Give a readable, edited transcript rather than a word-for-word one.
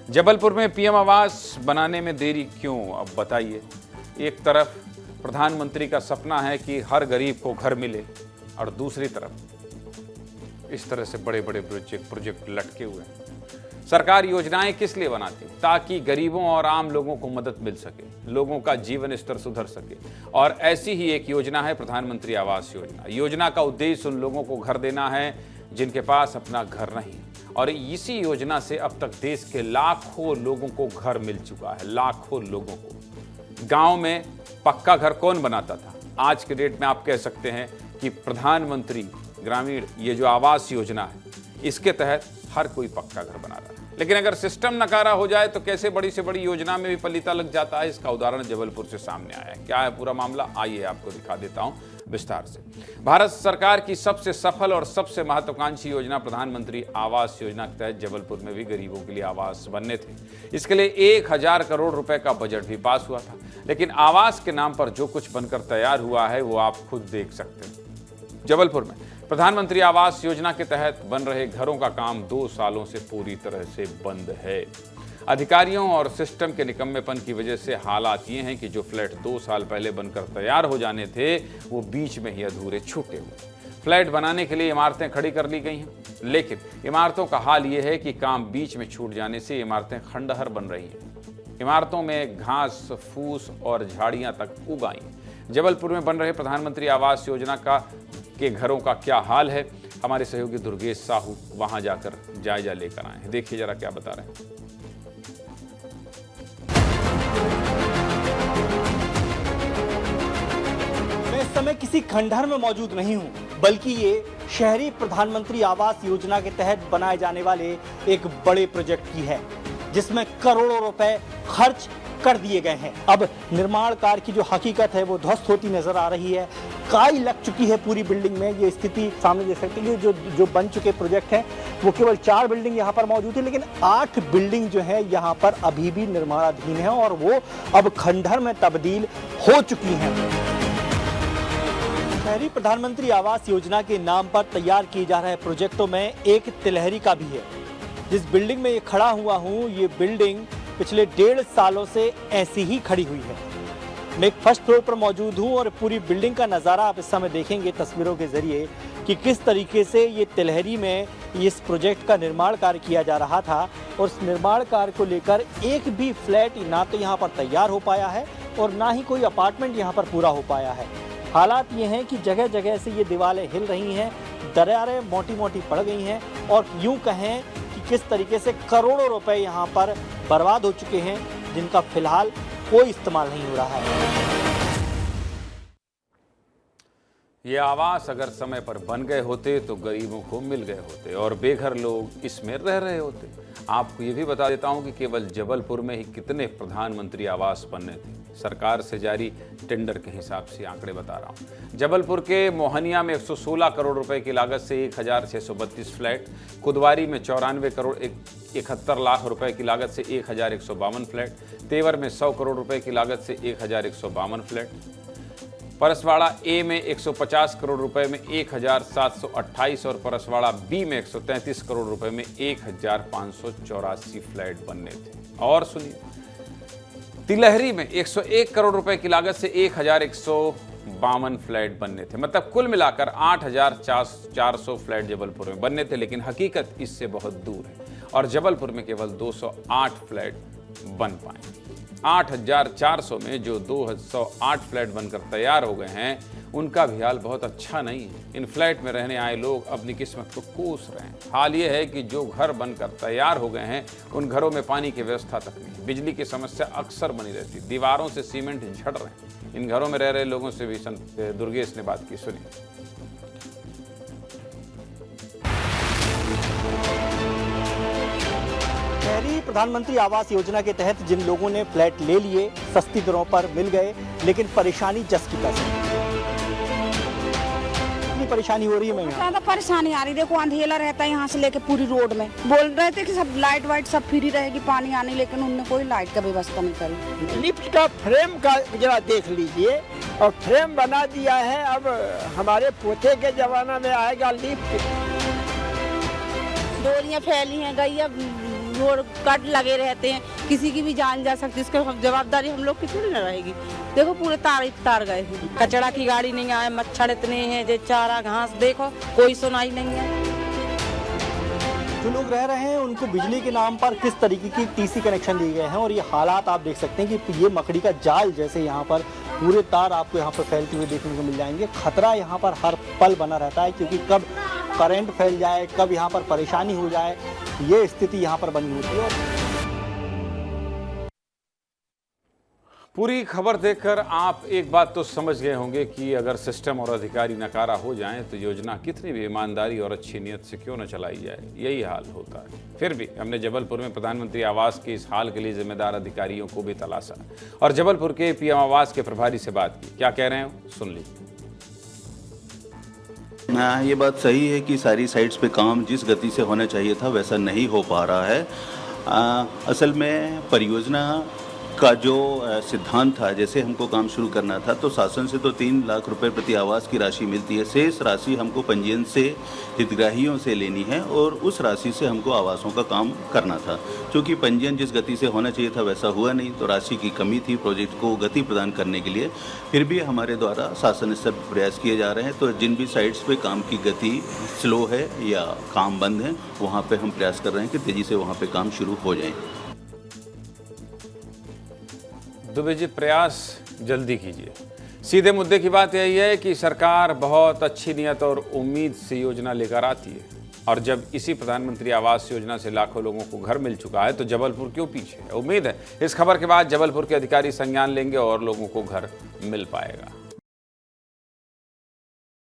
जबलपुर में पीएम आवास बनाने में देरी क्यों, अब बताइए। एक तरफ प्रधानमंत्री का सपना है कि हर गरीब को घर मिले और दूसरी तरफ इस तरह से बड़े बड़े प्रोजेक्ट लटके हुए हैं। सरकार योजनाएं किस लिए बनाती? ताकि गरीबों और आम लोगों को मदद मिल सके, लोगों का जीवन स्तर सुधर सके। और ऐसी ही एक योजना है प्रधानमंत्री आवास योजना। योजना का उद्देश्य उन लोगों को घर देना है जिनके पास अपना घर नहीं, और इसी योजना से अब तक देश के लाखों लोगों को घर मिल चुका है। लाखों लोगों को। गांव में पक्का घर कौन बनाता था? आज के डेट में आप कह सकते हैं कि प्रधानमंत्री ग्रामीण ये जो आवास योजना है, इसके तहत हर कोई पक्का घर बना रहा है। लेकिन अगर सिस्टम नकारा हो जाए तो कैसे बड़ी से बड़ी योजना में भी पलीता लग जाता है। इसका उदाहरण जबलपुर से सामने आया है। क्या है पूरा मामला, आइए आपको दिखा देता हूं विस्तार से। भारत सरकार की सबसे सफल और सबसे महत्वाकांक्षी योजना प्रधानमंत्री आवास योजना के तहत जबलपुर में भी गरीबों के लिए आवास बनने थे। इसके लिए 1000 करोड़ रुपए का बजट भी पास हुआ था। लेकिन आवास के नाम पर जो कुछ बनकर तैयार हुआ है वो आप खुद देख सकते हैं। जबलपुर में प्रधानमंत्री आवास योजना के तहत बन रहे घरों का काम 2 सालों से पूरी तरह से बंद है। अधिकारियों और सिस्टम के निकम्मेपन की वजह से हालात ये हैं कि जो फ्लैट 2 साल पहले बनकर तैयार हो जाने थे वो बीच में ही अधूरे छूटे हुए। फ्लैट बनाने के लिए इमारतें खड़ी कर ली गई हैं, लेकिन इमारतों का हाल ये है कि काम बीच में छूट जाने से इमारतें खंडहर बन रही हैं। इमारतों में घास फूस और झाड़ियां तक उग आई। जबलपुर में बन रहे प्रधानमंत्री आवास योजना के घरों का क्या हाल है, हमारे सहयोगी दुर्गेश साहू वहां जाकर जायजा लेकर आए हैं। देखिए जरा क्या बता रहे हैं। मैं इस समय किसी खंडहर में मौजूद नहीं हूं, बल्कि ये शहरी प्रधानमंत्री आवास योजना के तहत बनाए जाने वाले एक बड़े प्रोजेक्ट की है, जिसमें करोड़ों रुपए खर्च कर दिए गए हैं। अब निर्माण कार्य की जो हकीकत है वो ध्वस्त होती नजर आ रही है। काई लग चुकी है पूरी बिल्डिंग में। ये स्थिति सामने देख सकते हैं। जो बन चुके प्रोजेक्ट हैं वो केवल 4 बिल्डिंग यहाँ पर मौजूद है, लेकिन 8 बिल्डिंग जो है यहाँ पर अभी भी निर्माणाधीन है और वो अब खंडहर में तब्दील हो चुकी हैं। शहरी प्रधानमंत्री आवास योजना के नाम पर तैयार किए जा रहे प्रोजेक्टों में एक तिलहरी का भी है। जिस बिल्डिंग में ये खड़ा हुआ हूँ, ये बिल्डिंग पिछले 1.5 सालों से ऐसी ही खड़ी हुई है। मैं एक फर्स्ट फ्लोर पर मौजूद हूँ और पूरी बिल्डिंग का नज़ारा आप इस समय देखेंगे तस्वीरों के जरिए कि किस तरीके से ये तिलहरी में इस प्रोजेक्ट का निर्माण कार्य किया जा रहा था। और इस निर्माण कार्य को लेकर एक भी फ्लैट ना तो यहाँ पर तैयार हो पाया है और ना ही कोई अपार्टमेंट यहाँ पर पूरा हो पाया है। हालात ये हैं कि जगह जगह से ये दीवारें हिल रही हैं, दरारें मोटी मोटी पड़ गई हैं और यूँ कहें कि किस तरीके से करोड़ों रुपए यहाँ पर बर्बाद हो चुके हैं, जिनका फिलहाल कोई इस्तेमाल नहीं हो रहा है। ये आवास अगर समय पर बन गए होते तो गरीबों को मिल गए होते और बेघर लोग इसमें रह रहे होते। आपको ये भी बता देता हूँ कि केवल जबलपुर में ही कितने प्रधानमंत्री आवास बनने थे। सरकार से जारी टेंडर के हिसाब से आंकड़े बता रहा हूँ। जबलपुर के मोहनिया में 116 करोड़ रुपए की लागत से 1632 फ्लैट, कुदवारी में 94 करोड़ 71 लाख रुपए की लागत से 1152 फ्लैट, तेवर में 100 करोड़ रुपए की लागत से 1152 फ्लैट, परसवाड़ा ए में 150 करोड़ रुपए में 1728 और परसवाड़ा बी में 133 करोड़ रुपए में 1584 फ्लैट बनने थे। और सुनिए, तिलहरी में 101 करोड़ रुपए की लागत से 1152 फ्लैट बनने थे। मतलब कुल मिलाकर 8400 फ्लैट जबलपुर में बनने थे, लेकिन हकीकत इससे बहुत दूर है और जबलपुर में केवल 208 फ्लैट बन पाए। 8400 में जो 208 फ्लैट बनकर तैयार हो गए हैं, उनका भी हाल बहुत अच्छा नहीं है। इन फ्लैट में रहने आए लोग अपनी किस्मत को कोस रहे हैं। हाल ये है कि जो घर बनकर तैयार हो गए हैं, उन घरों में पानी की व्यवस्था तक नहीं, बिजली की समस्या अक्सर बनी रहती, दीवारों से सीमेंट झड़ रहे हैं। इन घरों में रह रहे लोगों से भी दुर्गेश ने बात की, सुनिए। शहरी प्रधानमंत्री आवास योजना के तहत जिन लोगों ने फ्लैट ले लिए, सस्ती दरों पर मिल गए, लेकिन परेशानी जस की तस। इतनी परेशानी हो रही है। मैं ज्यादा परेशानी आ रही, देखो अंधेला रहता है यहाँ से लेके पूरी रोड में। बोल रहे थे कि सब लाइट वाइट सब फ्री रहेगी, पानी आने, लेकिन उनने कोई लाइट का व्यवस्था नहीं करी। लिफ्ट का फ्रेम का जरा देख लीजिए, और फ्रेम बना दिया है। अब हमारे पोते के जमाना में आएगा लिफ्ट। डोरियाँ फैली हैं, गैया रोड कट लगे रहते हैं, किसी की भी जान जा सकती है, इसकी जवाबदारी हम लोग की थोड़ी ना रहेगी। देखो पूरे तार गए हैं, कचरा की गाड़ी नहीं आए, मच्छर इतने हैं, जो चारा घास देखो कोई सुनाई नहीं है। जो लोग रह रहे हैं उनको बिजली के नाम पर किस तरीके की टीसी कनेक्शन दिए गए हैं और ये हालात आप देख सकते हैं कि ये मकड़ी का जाल जैसे यहाँ पर पूरे तार आपको यहाँ पर फैलते हुए देखने को मिल जाएंगे। खतरा यहाँ पर हर पल बना रहता है क्योंकि कब करंट फैल जाए, कब यहाँ पर परेशानी हो जाए, ये स्थिति यहाँ पर बनी होती है। पूरी खबर देखकर आप एक बात तो समझ गए होंगे कि अगर सिस्टम और अधिकारी नकारा हो जाएं तो योजना कितनी भी ईमानदारी और अच्छी नीयत से क्यों न चलाई जाए, यही हाल होता है। फिर भी हमने जबलपुर में प्रधानमंत्री आवास के इस हाल के लिए जिम्मेदार अधिकारियों को भी तलाशा और जबलपुर के पीएम आवास के प्रभारी से बात की। क्या कह रहे हैं सुन लीजिए। ये बात सही है कि सारी साइट्स पे काम जिस गति से होना चाहिए था वैसा नहीं हो पा रहा है। असल में परियोजना का जो सिद्धांत था, जैसे हमको काम शुरू करना था तो शासन से तो 3 लाख रुपए प्रति आवास की राशि मिलती है। शेष राशि हमको पंजीयन से हितग्राहियों से लेनी है और उस राशि से हमको आवासों का काम करना था। क्योंकि पंजीयन जिस गति से होना चाहिए था वैसा हुआ नहीं, तो राशि की कमी थी प्रोजेक्ट को गति प्रदान करने के लिए। फिर भी हमारे द्वारा शासन स्तर पर प्रयास किए जा रहे हैं, तो जिन भी साइट्स पे काम की गति स्लो है या काम बंद है वहाँ पे हम प्रयास कर रहे हैं कि तेज़ी से वहाँ पे काम शुरू हो जाए। दुबे जी, प्रयास जल्दी कीजिए। सीधे मुद्दे की बात यही है कि सरकार बहुत अच्छी नियत और उम्मीद से योजना लेकर आती है और जब इसी प्रधानमंत्री आवास योजना से लाखों लोगों को घर मिल चुका है तो जबलपुर क्यों पीछे है। उम्मीद है इस खबर के बाद जबलपुर के अधिकारी संज्ञान लेंगे और लोगों को घर मिल पाएगा।